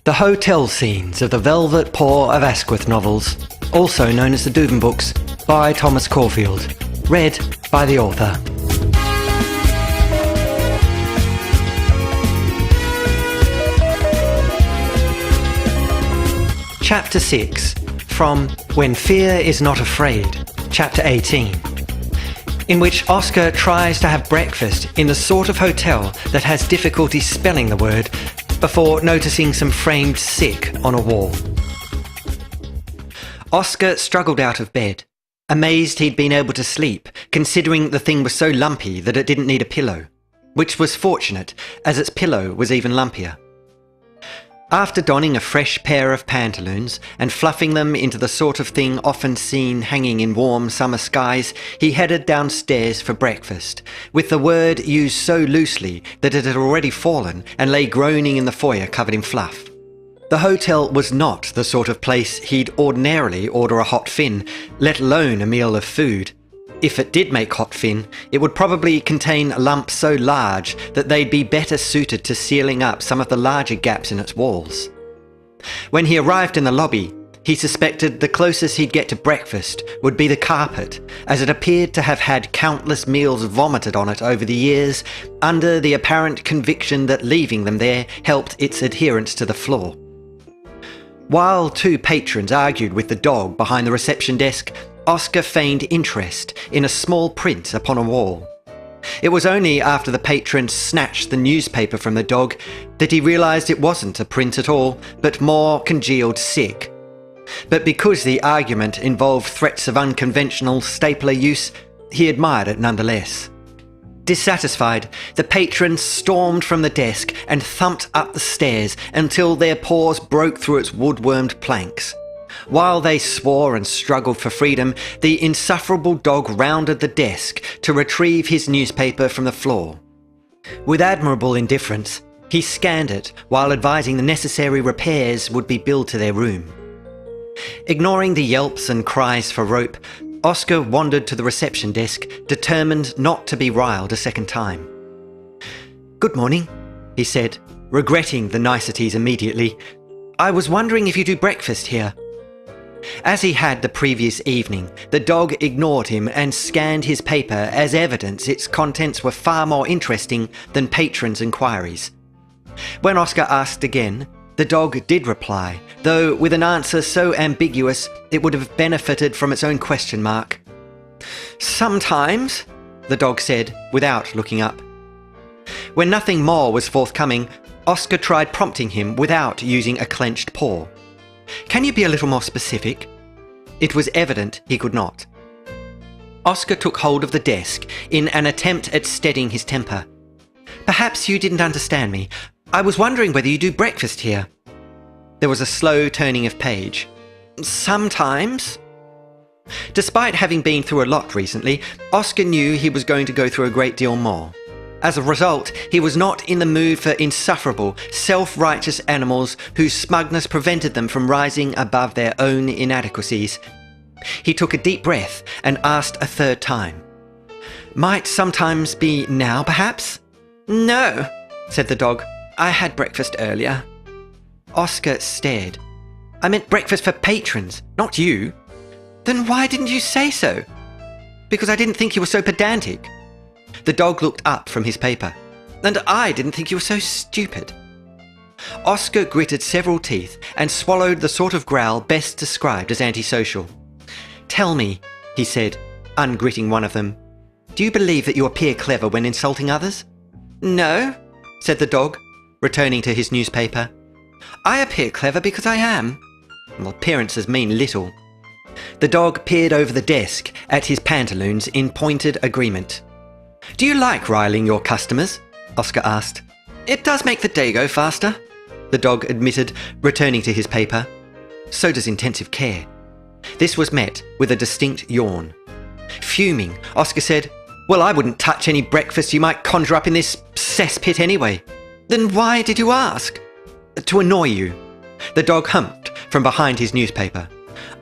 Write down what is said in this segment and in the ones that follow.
The hotel scenes of the Velvet Paw of Asquith novels, also known as the Dubin books, by Thomas Caulfield. Read by the author. Chapter 6, from When Fear Is Not Afraid, Chapter 18, in which Oscar tries to have breakfast in the sort of hotel that has difficulty spelling the word before noticing some framed sick on a wall. Oscar struggled out of bed, amazed he'd been able to sleep, considering the thing was so lumpy that it didn't need a pillow, which was fortunate, as its pillow was even lumpier. After donning a fresh pair of pantaloons and fluffing them into the sort of thing often seen hanging in warm summer skies, he headed downstairs for breakfast, with the word used so loosely that it had already fallen and lay groaning in the foyer covered in fluff. The hotel was not the sort of place he'd ordinarily order a hot fin, let alone a meal of food. If it did make hot fin, it would probably contain lumps so large that they'd be better suited to sealing up some of the larger gaps in its walls. When he arrived in the lobby, he suspected the closest he'd get to breakfast would be the carpet, as it appeared to have had countless meals vomited on it over the years, under the apparent conviction that leaving them there helped its adherence to the floor. While two patrons argued with the dog behind the reception desk, Oscar feigned interest in a small print upon a wall. It was only after the patron snatched the newspaper from the dog that he realised it wasn't a print at all, but more congealed sick. But because the argument involved threats of unconventional stapler use, he admired it nonetheless. Dissatisfied, the patron stormed from the desk and thumped up the stairs until their paws broke through its wood-wormed planks. While they swore and struggled for freedom, the insufferable dog rounded the desk to retrieve his newspaper from the floor. With admirable indifference, he scanned it while advising the necessary repairs would be billed to their room. Ignoring the yelps and cries for rope, Oscar wandered to the reception desk, determined not to be riled a second time. "Good morning," he said, regretting the niceties immediately. "I was wondering if you do breakfast here." As he had the previous evening, the dog ignored him and scanned his paper as evidence its contents were far more interesting than patrons' inquiries. When Oscar asked again, the dog did reply, though with an answer so ambiguous it would have benefited from its own question mark. "Sometimes," the dog said, without looking up. When nothing more was forthcoming, Oscar tried prompting him without using a clenched paw. "Can you be a little more specific?" It was evident he could not. Oscar took hold of the desk in an attempt at steadying his temper. "Perhaps you didn't understand me. I was wondering whether you do breakfast here." There was a slow turning of page. "Sometimes." Despite having been through a lot recently, Oscar knew he was going to go through a great deal more. As a result, he was not in the mood for insufferable, self-righteous animals whose smugness prevented them from rising above their own inadequacies. He took a deep breath and asked a third time. "Might sometimes be now, perhaps?" "No," said the dog. "I had breakfast earlier." Oscar stared. "I meant breakfast for patrons, not you." "Then why didn't you say so?" "Because I didn't think you were so pedantic." The dog looked up from his paper. "And I didn't think you were so stupid." Oscar gritted several teeth and swallowed the sort of growl best described as antisocial. "Tell me," he said, ungritting one of them, "do you believe that you appear clever when insulting others?" "No," said the dog, returning to his newspaper. "I appear clever because I am." "Well, appearances mean little." The dog peered over the desk at his pantaloons in pointed agreement. "Do you like riling your customers?" Oscar asked. "It does make the day go faster," the dog admitted, returning to his paper. "So does intensive care." This was met with a distinct yawn. Fuming, Oscar said, "Well, I wouldn't touch any breakfast you might conjure up in this cesspit anyway." "Then why did you ask?" "To annoy you." The dog humped from behind his newspaper.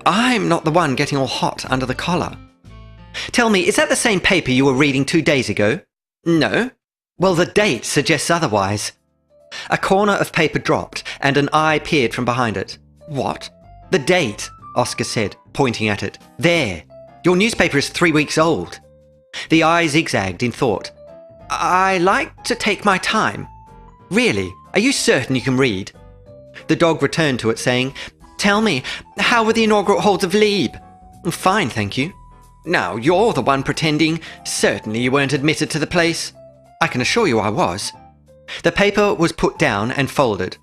"I'm not the one getting all hot under the collar." "Tell me, is that the same paper you were reading 2 days ago?" "No." "Well, the date suggests otherwise." A corner of paper dropped, and an eye peered from behind it. "What?" "The date," Oscar said, pointing at it. "There. Your newspaper is 3 weeks old." The eye zigzagged in thought. "I like to take my time." "Really? Are you certain you can read?" The dog returned to it, saying, "Tell me, how were the inaugural holds of Liebe?" "Fine, thank you." "Now, you're the one pretending. Certainly you weren't admitted to the place." "I can assure you I was." The paper was put down and folded.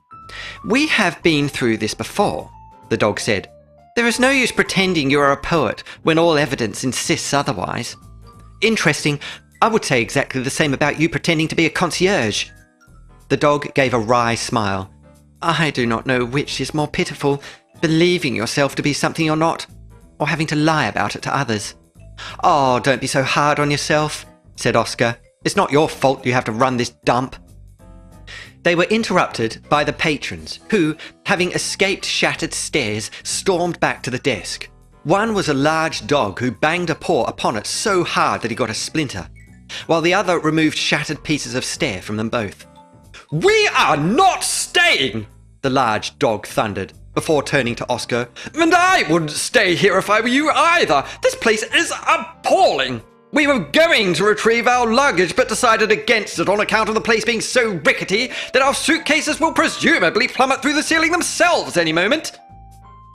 "We have been through this before," the dog said. "There is no use pretending you are a poet when all evidence insists otherwise." "Interesting. I would say exactly the same about you pretending to be a concierge." The dog gave a wry smile. "I do not know which is more pitiful, believing yourself to be something you're not, or having to lie about it to others." "Oh, don't be so hard on yourself," said Oscar. "It's not your fault you have to run this dump." They were interrupted by the patrons, who, having escaped shattered stairs, stormed back to the desk. One was a large dog who banged a paw upon it so hard that he got a splinter, while the other removed shattered pieces of stair from them both. "We are not staying!" the large dog thundered, before turning to Oscar. "And I wouldn't stay here if I were you either. This place is appalling. We were going to retrieve our luggage, but decided against it on account of the place being so rickety that our suitcases will presumably plummet through the ceiling themselves any moment."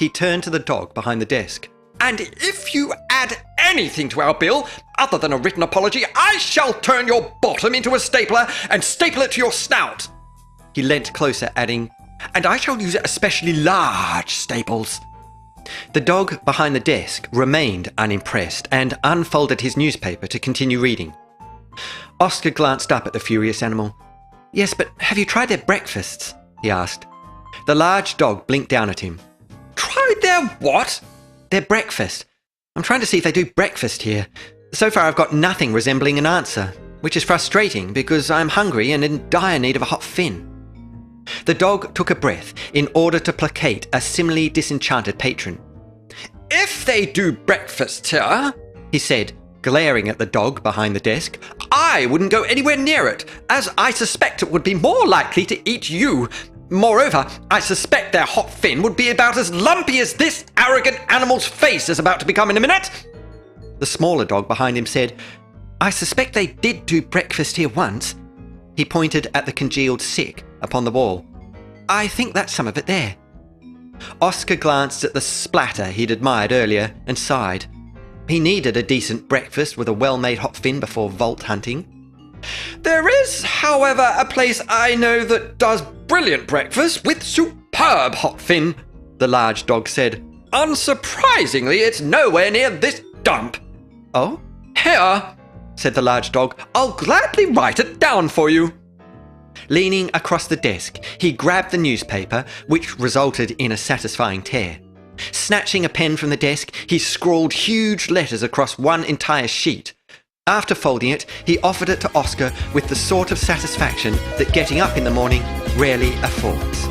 He turned to the dog behind the desk. "And if you add anything to our bill, other than a written apology, I shall turn your bottom into a stapler and staple it to your snout." He leant closer, adding, "And I shall use especially large staples." The dog behind the desk remained unimpressed and unfolded his newspaper to continue reading. Oscar glanced up at the furious animal. "Yes, but have you tried their breakfasts?" he asked. The large dog blinked down at him. "Tried their what?" "Their breakfast. I'm trying to see if they do breakfast here. So far I've got nothing resembling an answer, which is frustrating because I'm hungry and in dire need of a hot fin." The dog took a breath in order to placate a similarly disenchanted patron. "If they do breakfast here," he said, glaring at the dog behind the desk, "I wouldn't go anywhere near it, as I suspect it would be more likely to eat you. Moreover, I suspect their hot fin would be about as lumpy as this arrogant animal's face is about to become in a minute." The smaller dog behind him said, "I suspect they did do breakfast here once." He pointed at the congealed sick upon the wall. "I think that's some of it there." Oscar glanced at the splatter he'd admired earlier and sighed. He needed a decent breakfast with a well-made hot fin before vault hunting. "There is, however, a place I know that does brilliant breakfast with superb hot fin," the large dog said. "Unsurprisingly, it's nowhere near this dump." "Oh?" "Here," said the large dog. "I'll gladly write it down for you." Leaning across the desk, he grabbed the newspaper, which resulted in a satisfying tear. Snatching a pen from the desk, he scrawled huge letters across one entire sheet. After folding it, he offered it to Oscar with the sort of satisfaction that getting up in the morning rarely affords.